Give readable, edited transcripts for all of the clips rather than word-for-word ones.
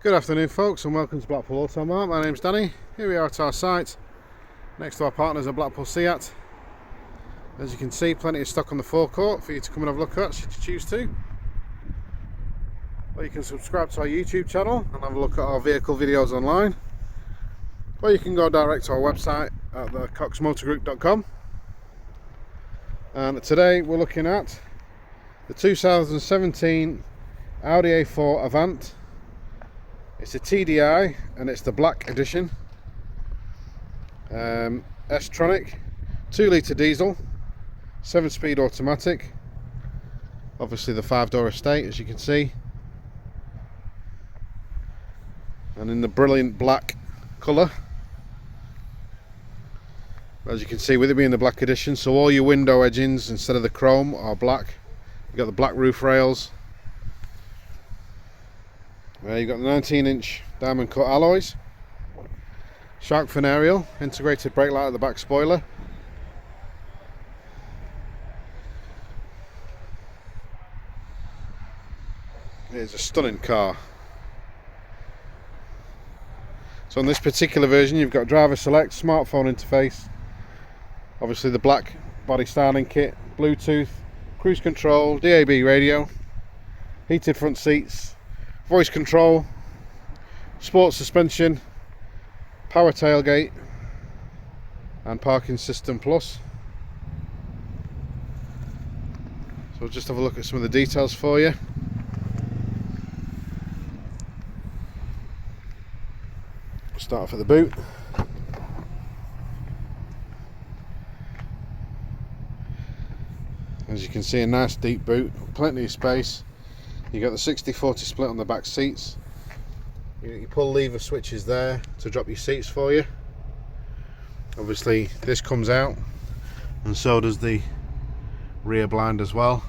Good afternoon folks, and welcome to Blackpool Automart. My name's Danny. Here we are at our site next to our partners at Blackpool Seat. As you can see, plenty of stock on the forecourt for you to come and have a look at should you choose to. Or you can subscribe to our YouTube channel and have a look at our vehicle videos online. Or you can go direct to our website at thecoxmotorgroup.com. And today we're looking at the 2017 Audi A4 Avant. It's a TDi and it's the black edition. S-TRONIC, 2 litre diesel, 7-speed automatic. Obviously the 5-door estate, as you can see. And in the brilliant black colour. As you can see, with it being the black edition, so all your window edgings instead of the chrome are black. You've got the black roof rails. You've got the 19-inch diamond cut alloys, shark fin aerial, integrated brake light at the back spoiler. It is a stunning car. So on this particular version you've got driver select, smartphone interface, obviously the black body styling kit, Bluetooth, cruise control, DAB radio, heated front seats, voice control, sports suspension, power tailgate and parking system plus. So we'll just have a look at some of the details for you. We'll start off at the boot. As you can see, a nice deep boot, plenty of space. You got the 60-40 split on the back seats. You pull lever switches there to drop your seats for you. Obviously this comes out, and so does the rear blind as well.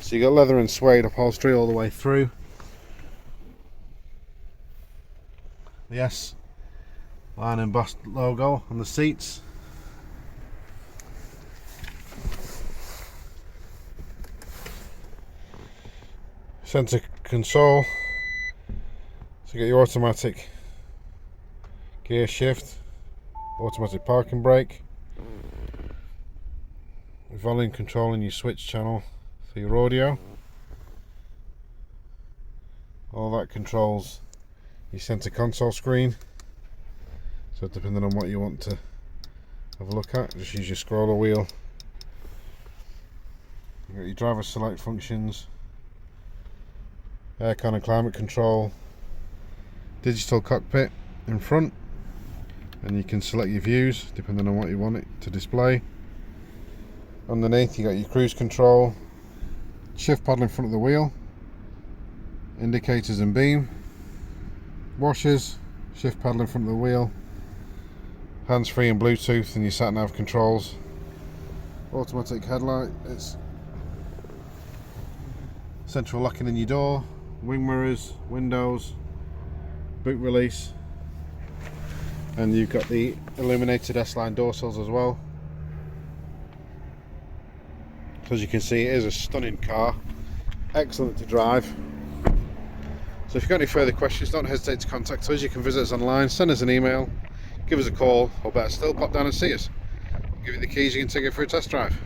So you got leather and suede upholstery all the way through. The S line embossed logo on the seats. Center console. So you get your automatic gear shift, automatic parking brake, volume control and your switch channel for your audio. All that controls your center console screen, so depending on what you want to have a look at, just use your scroller wheel. You've got your driver select functions, aircon and climate control, digital cockpit in front, and you can select your views depending on what you want it to display. Underneath you got your cruise control, shift paddle in front of the wheel, indicators and beam, washers, shift paddle in front of the wheel, hands-free and Bluetooth, and your sat-nav controls, automatic headlight, it's central locking in your door, wing mirrors, windows, boot release, and you've got the illuminated S-line door sills as well. So as you can see, it is a stunning car, excellent to drive. So if you've got any further questions, don't hesitate to contact us. You can visit us online, send us an email, give us a call, or better still, pop down and see us. We'll give you the keys, you can take it for a test drive.